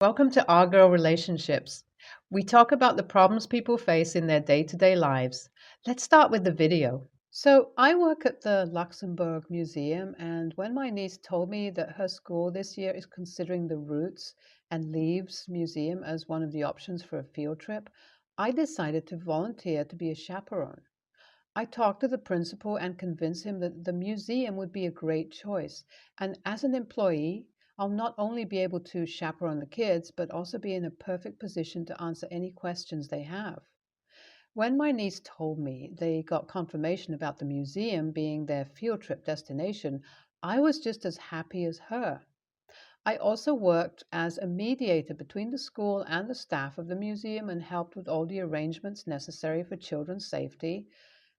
Welcome to Our Girl Relationships. We talk about the problems people face in their day to day lives. Let's start with the video. So, I work at the Luxembourg Museum, and when my niece told me that her school this year is considering the Roots and Leaves Museum as one of the options for a field trip, I decided to volunteer to be a chaperone. I talked to the principal and convinced him that the museum would be a great choice. And as an employee, I'll not only be able to chaperone the kids, but also be in a perfect position to answer any questions they have. When my niece told me they got confirmation about the museum being their field trip destination, I was just as happy as her. I also worked as a mediator between the school and the staff of the museum and helped with all the arrangements necessary for children's safety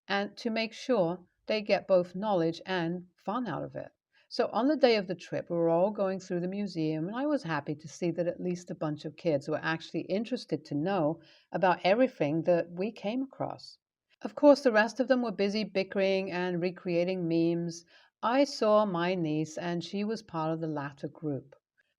and to make sure they get both knowledge and fun out of it. So on the day of the trip, we were all going through the museum, and I was happy to see that at least a bunch of kids were actually interested to know about everything that we came across. Of course, the rest of them were busy bickering and recreating memes. I saw my niece, and she was part of the latter group.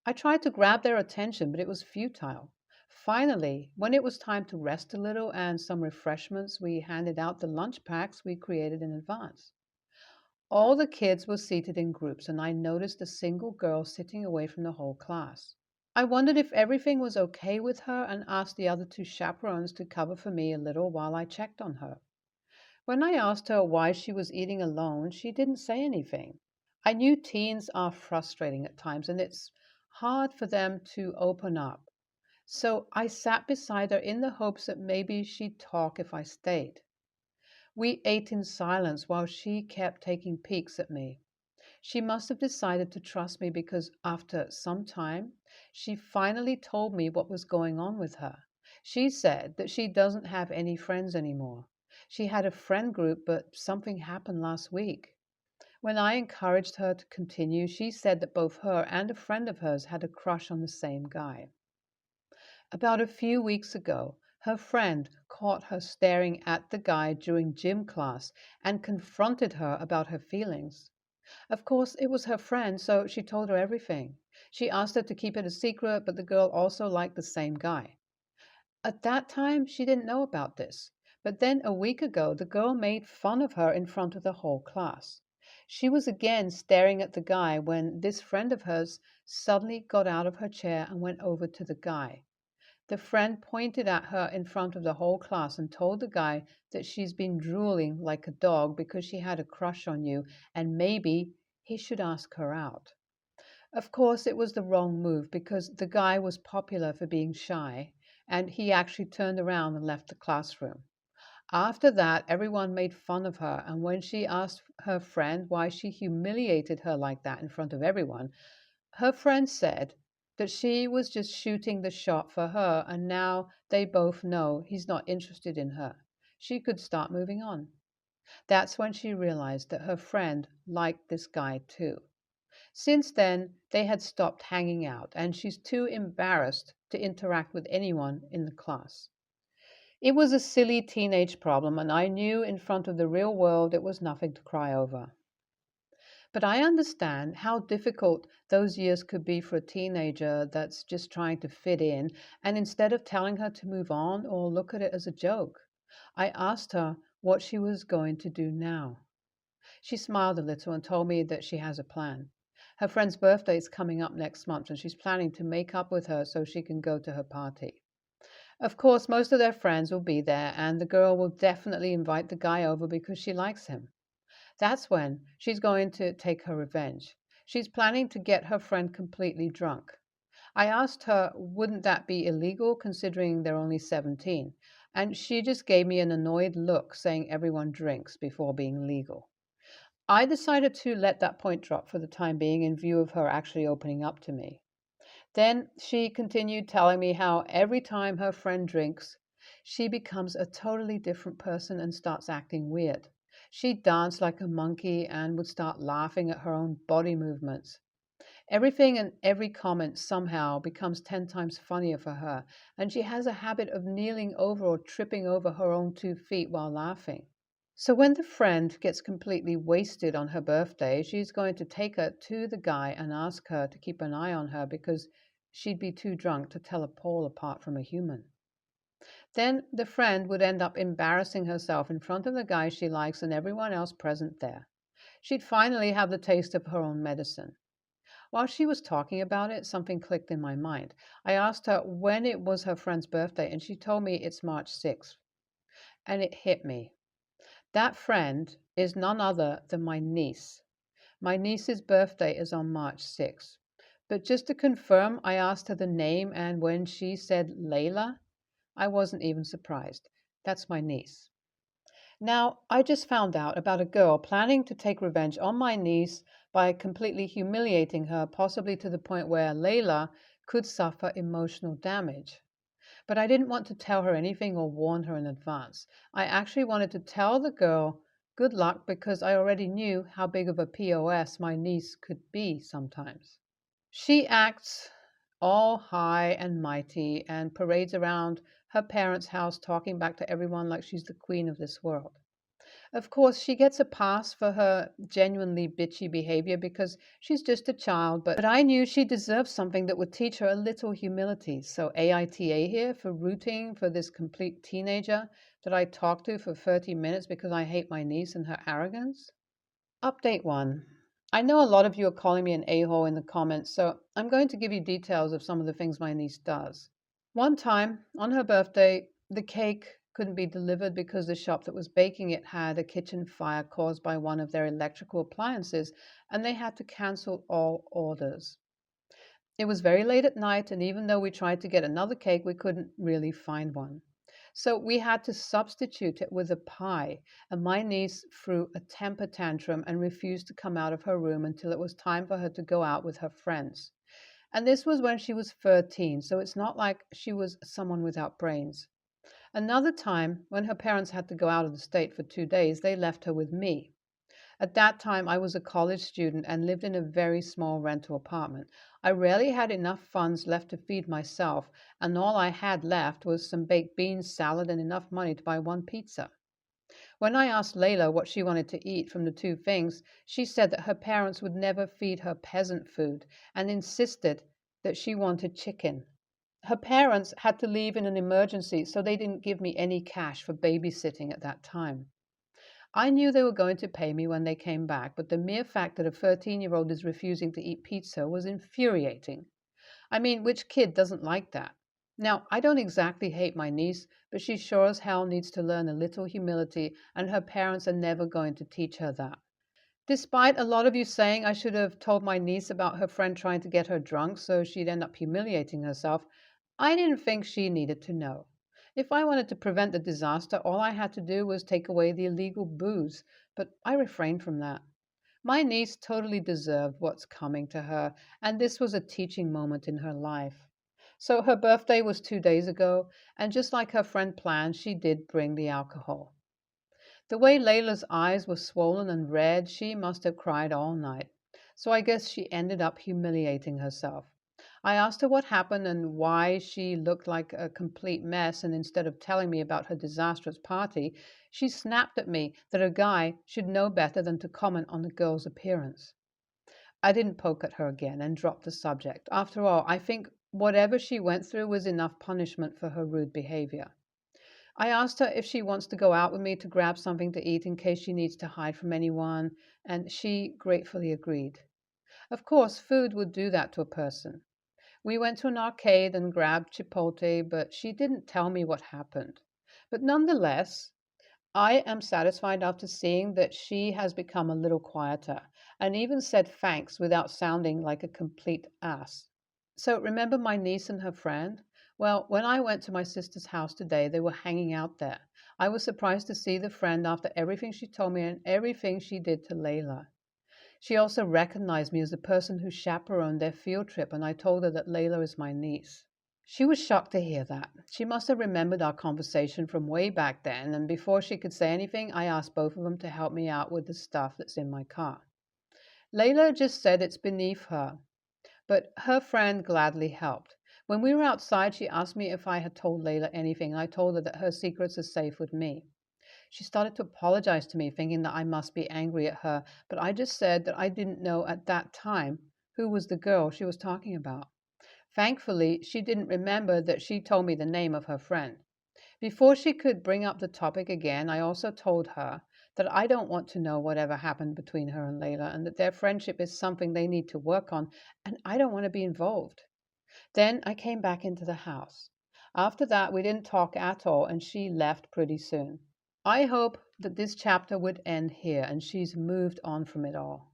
I tried to grab their attention, but it was futile. Finally, when it was time to rest a little and some refreshments, we handed out the lunch packs we created in advance. All the kids were seated in groups, and I noticed a single girl sitting away from the whole class. I wondered if everything was okay with her and asked the other two chaperones to cover for me a little while I checked on her. When I asked her why she was eating alone, she didn't say anything. I knew teens are frustrating at times, and it's hard for them to open up. So I sat beside her in the hopes that maybe she'd talk if I stayed. We ate in silence while she kept taking peeks at me. She must have decided to trust me because after some time, she finally told me what was going on with her. She said that she doesn't have any friends anymore. She had a friend group, but something happened last week. When I encouraged her to continue, she said that both her and a friend of hers had a crush on the same guy. About a few weeks ago, her friend caught her staring at the guy during gym class and confronted her about her feelings. Of course, it was her friend, so she told her everything. She asked her to keep it a secret, but the girl also liked the same guy. At that time, she didn't know about this. But then a week ago, the girl made fun of her in front of the whole class. She was again staring at the guy when this friend of hers suddenly got out of her chair and went over to the guy. The friend pointed at her in front of the whole class and told the guy that she's been drooling like a dog because she had a crush on you and maybe he should ask her out. Of course, it was the wrong move because the guy was popular for being shy and he actually turned around and left the classroom. After that, everyone made fun of her, and when she asked her friend why she humiliated her like that in front of everyone, her friend said that she was just shooting the shot for her, and now they both know he's not interested in her. She could start moving on. That's when she realized that her friend liked this guy too. Since then, they had stopped hanging out, and she's too embarrassed to interact with anyone in the class. It was a silly teenage problem, and I knew in front of the real world it was nothing to cry over. But I understand how difficult those years could be for a teenager that's just trying to fit in, and instead of telling her to move on or look at it as a joke, I asked her what she was going to do now. She smiled a little and told me that she has a plan. Her friend's birthday is coming up next month, and she's planning to make up with her so she can go to her party. Of course, most of their friends will be there, and the girl will definitely invite the guy over because she likes him. That's when she's going to take her revenge. She's planning to get her friend completely drunk. I asked her, wouldn't that be illegal considering they're only 17? And she just gave me an annoyed look, saying everyone drinks before being legal. I decided to let that point drop for the time being in view of her actually opening up to me. Then she continued telling me how every time her friend drinks, she becomes a totally different person and starts acting weird. She danced like a monkey and would start laughing at her own body movements. Everything and every comment somehow becomes 10 times funnier for her, and she has a habit of kneeling over or tripping over her own 2 feet while laughing. So when the friend gets completely wasted on her birthday, she's going to take her to the guy and ask her to keep an eye on her because she'd be too drunk to tell a Paul apart from a human. Then the friend would end up embarrassing herself in front of the guy she likes and everyone else present there. She'd finally have the taste of her own medicine. While she was talking about it, something clicked in my mind. I asked her when it was her friend's birthday, and she told me it's March 6th. And it hit me. That friend is none other than my niece. My niece's birthday is on March 6th. But just to confirm, I asked her the name, and when she said Layla, I wasn't even surprised. That's my niece. Now, I just found out about a girl planning to take revenge on my niece by completely humiliating her, possibly to the point where Layla could suffer emotional damage. But I didn't want to tell her anything or warn her in advance. I actually wanted to tell the girl good luck because I already knew how big of a POS my niece could be sometimes. She acts all high and mighty and parades around her parents' house talking back to everyone like she's the queen of this world. Of course, she gets a pass for her genuinely bitchy behavior because she's just a child, but I knew she deserved something that would teach her a little humility. So AITA here for rooting for this complete teenager that I talked to for 30 minutes because I hate my niece and her arrogance. Update 1. I know a lot of you are calling me an a-hole in the comments, so I'm going to give you details of some of the things my niece does. One time, on her birthday, the cake couldn't be delivered because the shop that was baking it had a kitchen fire caused by one of their electrical appliances, and they had to cancel all orders. It was very late at night, and even though we tried to get another cake, we couldn't really find one. So we had to substitute it with a pie, and my niece threw a temper tantrum and refused to come out of her room until it was time for her to go out with her friends. And this was when she was 13, so it's not like she was someone without brains. Another time, when her parents had to go out of the state for 2 days, they left her with me. At that time, I was a college student and lived in a very small rental apartment. I rarely had enough funds left to feed myself, and all I had left was some baked beans, salad, and enough money to buy one pizza. When I asked Layla what she wanted to eat from the two things, she said that her parents would never feed her peasant food and insisted that she wanted chicken. Her parents had to leave in an emergency, so they didn't give me any cash for babysitting at that time. I knew they were going to pay me when they came back, but the mere fact that a 13-year-old is refusing to eat pizza was infuriating. I mean, which kid doesn't like that? Now, I don't exactly hate my niece, but she sure as hell needs to learn a little humility, and her parents are never going to teach her that. Despite a lot of you saying I should have told my niece about her friend trying to get her drunk so she'd end up humiliating herself, I didn't think she needed to know. If I wanted to prevent the disaster, all I had to do was take away the illegal booze, but I refrained from that. My niece totally deserved what's coming to her, and this was a teaching moment in her life. So her birthday was 2 days ago, and just like her friend planned, she did bring the alcohol. The way Layla's eyes were swollen and red, she must have cried all night. So I guess she ended up humiliating herself. I asked her what happened and why she looked like a complete mess, and instead of telling me about her disastrous party, she snapped at me that a guy should know better than to comment on the girl's appearance. I didn't poke at her again and dropped the subject. After all, I think whatever she went through was enough punishment for her rude behavior. I asked her if she wants to go out with me to grab something to eat in case she needs to hide from anyone, and she gratefully agreed. Of course, food would do that to a person. We went to an arcade and grabbed Chipotle, but she didn't tell me what happened. But nonetheless, I am satisfied after seeing that she has become a little quieter and even said thanks without sounding like a complete ass. So remember my niece and her friend? Well, when I went to my sister's house today, they were hanging out there. I was surprised to see the friend after everything she told me and everything she did to Layla. She also recognized me as the person who chaperoned their field trip, and I told her that Layla is my niece. She was shocked to hear that. She must have remembered our conversation from way back then, and before she could say anything, I asked both of them to help me out with the stuff that's in my car. Layla just said it's beneath her, but her friend gladly helped. When we were outside, she asked me if I had told Layla anything, and I told her that her secrets are safe with me. She started to apologize to me, thinking that I must be angry at her, but I just said that I didn't know at that time who was the girl she was talking about. Thankfully, she didn't remember that she told me the name of her friend. Before she could bring up the topic again, I also told her that I don't want to know whatever happened between her and Layla and that their friendship is something they need to work on and I don't want to be involved. Then I came back into the house. After that, we didn't talk at all and she left pretty soon. I hope that this chapter would end here and she's moved on from it all.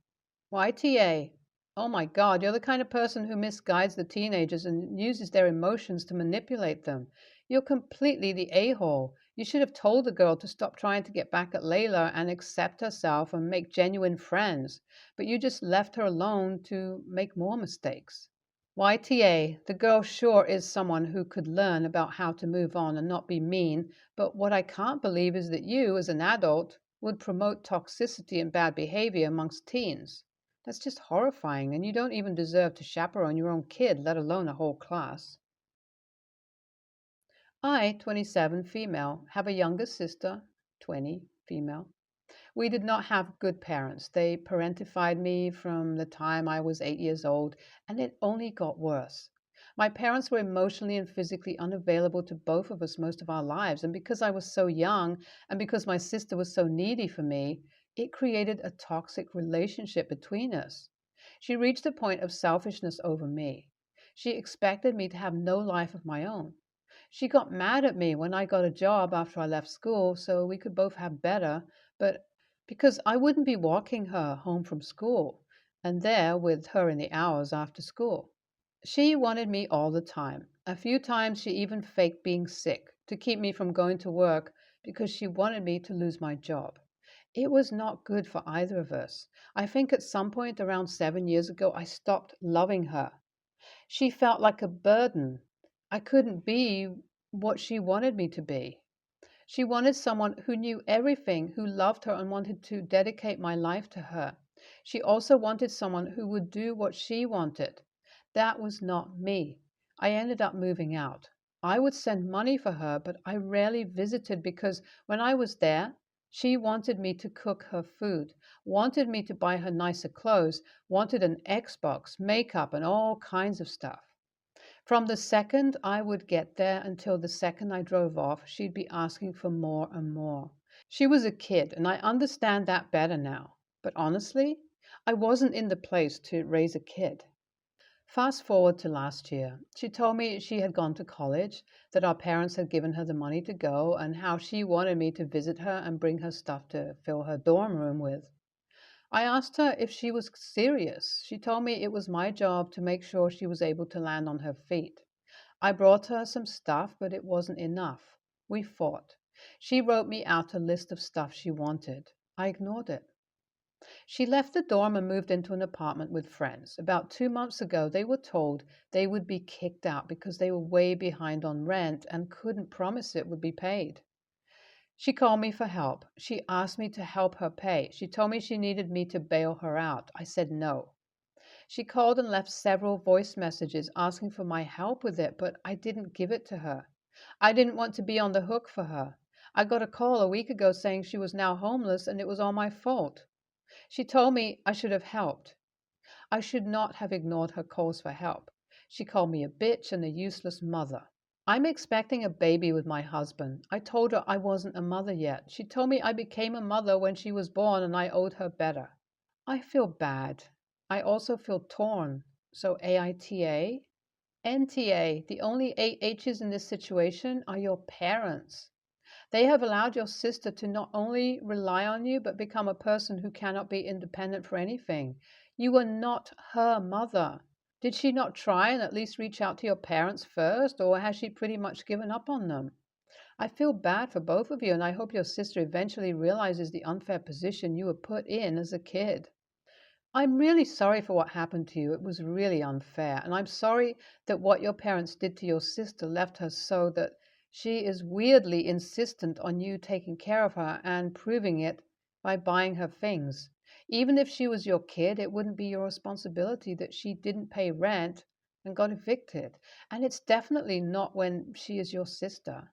YTA. Oh my God, you're the kind of person who misguides the teenagers and uses their emotions to manipulate them. You're completely the a-hole. You should have told the girl to stop trying to get back at Layla and accept herself and make genuine friends, but you just left her alone to make more mistakes. YTA, the girl sure is someone who could learn about how to move on and not be mean, but what I can't believe is that you, as an adult, would promote toxicity and bad behavior amongst teens. That's just horrifying, and you don't even deserve to chaperone your own kid, let alone a whole class. I, 27, female, have a younger sister, 20, female. We did not have good parents. They parentified me from the time I was 8 years old, and it only got worse. My parents were emotionally and physically unavailable to both of us most of our lives, and because I was so young and because my sister was so needy for me, it created a toxic relationship between us. She reached a point of selfishness over me. She expected me to have no life of my own. She got mad at me when I got a job after I left school so we could both have better, but because I wouldn't be walking her home from school and there with her in the hours after school. She wanted me all the time. A few times she even faked being sick to keep me from going to work because she wanted me to lose my job. It was not good for either of us. I think at some point around 7 years ago, I stopped loving her. She felt like a burden. I couldn't be what she wanted me to be. She wanted someone who knew everything, who loved her and wanted to dedicate my life to her. She also wanted someone who would do what she wanted. That was not me. I ended up moving out. I would send money for her, but I rarely visited because when I was there, she wanted me to cook her food, wanted me to buy her nicer clothes, wanted an Xbox, makeup, and all kinds of stuff. From the second I would get there until the second I drove off, she'd be asking for more and more. She was a kid, and I understand that better now. But honestly, I wasn't in the place to raise a kid. Fast forward to last year. She told me she had gone to college, that our parents had given her the money to go, and how she wanted me to visit her and bring her stuff to fill her dorm room with. I asked her if she was serious. She told me it was my job to make sure she was able to land on her feet. I brought her some stuff, but it wasn't enough. We fought. She wrote me out a list of stuff she wanted. I ignored it. She left the dorm and moved into an apartment with friends. About 2 months ago, they were told they would be kicked out because they were way behind on rent and couldn't promise it would be paid. She called me for help. She asked me to help her pay. She told me she needed me to bail her out. I said no. She called and left several voice messages asking for my help with it, but I didn't give it to her. I didn't want to be on the hook for her. I got a call a week ago saying she was now homeless and it was all my fault. She told me I should have helped. I should not have ignored her calls for help. She called me a bitch and a useless mother. I'm expecting a baby with my husband. I told her I wasn't a mother yet. She told me I became a mother when she was born and I owed her better. I feel bad. I also feel torn. So AITA? NTA, the only eight H's in this situation are your parents. They have allowed your sister to not only rely on you, but become a person who cannot be independent for anything. You were not her mother. Did she not try and at least reach out to your parents first, or has she pretty much given up on them? I feel bad for both of you, and I hope your sister eventually realizes the unfair position you were put in as a kid. I'm really sorry for what happened to you. It was really unfair. And I'm sorry that what your parents did to your sister left her so that she is weirdly insistent on you taking care of her and proving it by buying her things. Even if she was your kid, it wouldn't be your responsibility that she didn't pay rent and got evicted. And it's definitely not when she is your sister.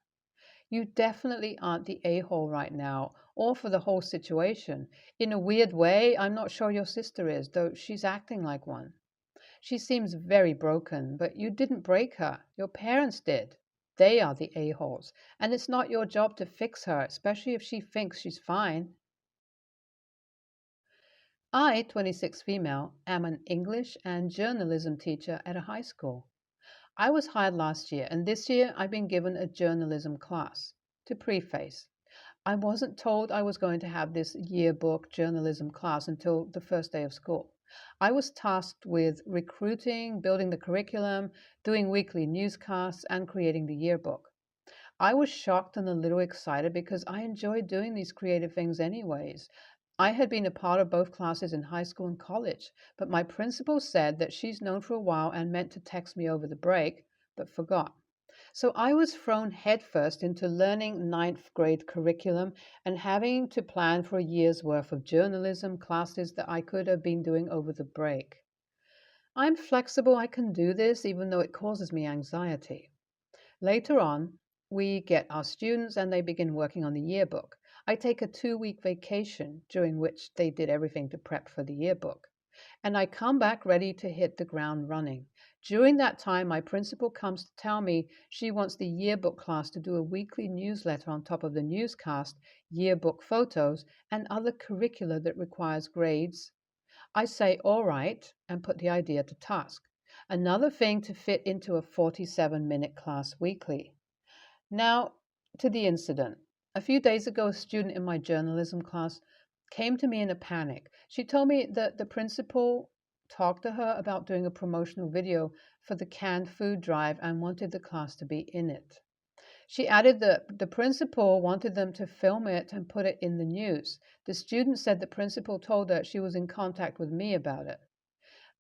You definitely aren't the a-hole right now, or for the whole situation. In a weird way, I'm not sure your sister is, though she's acting like one. She seems very broken, but you didn't break her. Your parents did. They are the a-holes, and it's not your job to fix her, especially if she thinks she's fine. I, 26 female, am an English and journalism teacher at a high school. I was hired last year, and this year I've been given a journalism class. To preface, I wasn't told I was going to have this yearbook journalism class until the first day of school. I was tasked with recruiting, building the curriculum, doing weekly newscasts, and creating the yearbook. I was shocked and a little excited because I enjoy doing these creative things anyways. I had been a part of both classes in high school and college, but my principal said that she's known for a while and meant to text me over the break, but forgot. So I was thrown headfirst into learning ninth grade curriculum and having to plan for a year's worth of journalism classes that I could have been doing over the break. I'm flexible, I can do this, even though it causes me anxiety. Later on, we get our students and they begin working on the yearbook. I take a 2-week vacation during which they did everything to prep for the yearbook. And I come back ready to hit the ground running. During that time, my principal comes to tell me she wants the yearbook class to do a weekly newsletter on top of the newscast, yearbook photos, and other curricula that requires grades. I say, all right, and put the idea to task. Another thing to fit into a 47-minute class weekly. Now, to the incident. A few days ago, a student in my journalism class came to me in a panic. She told me that the principal talked to her about doing a promotional video for the canned food drive and wanted the class to be in it. She added that the principal wanted them to film it and put it in the news. The student said the principal told her she was in contact with me about it.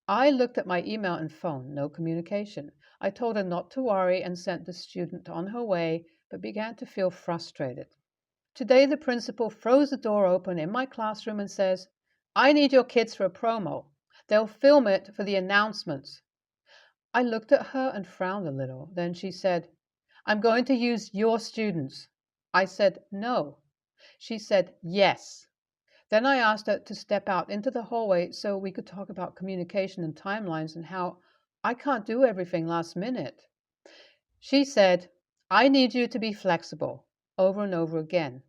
I looked at my email and phone, no communication. I told her not to worry and sent the student on her way, but began to feel frustrated. Today, the principal throws the door open in my classroom and says, I need your kids for a promo. They'll film it for the announcements. I looked at her and frowned a little. Then she said, I'm going to use your students. I said, no. She said, yes. Then I asked her to step out into the hallway so we could talk about communication and timelines and how I can't do everything last minute. She said, I need you to be flexible, over and over again.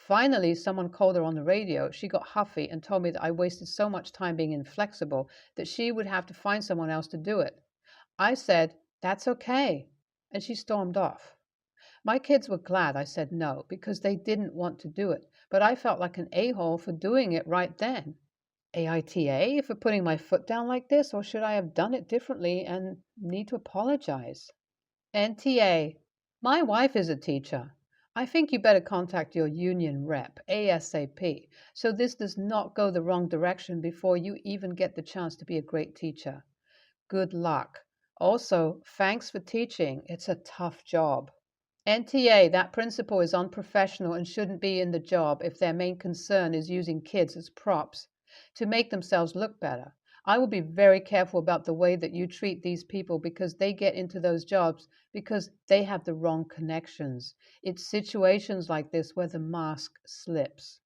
Finally, someone called her on the radio. She got huffy and told me that I wasted so much time being inflexible that she would have to find someone else to do it. I said, that's okay, and she stormed off. My kids were glad I said no because they didn't want to do it, but I felt like an a-hole for doing it right then. AITA for putting my foot down like this, or should I have done it differently and need to apologize? NTA. My wife is a teacher. I think you better contact your union rep ASAP so this does not go the wrong direction before you even get the chance to be a great teacher. Good luck. Also, thanks for teaching. It's a tough job. NTA, that principal is unprofessional and shouldn't be in the job if their main concern is using kids as props to make themselves look better. I will be very careful about the way that you treat these people because they get into those jobs because they have the wrong connections. It's situations like this where the mask slips.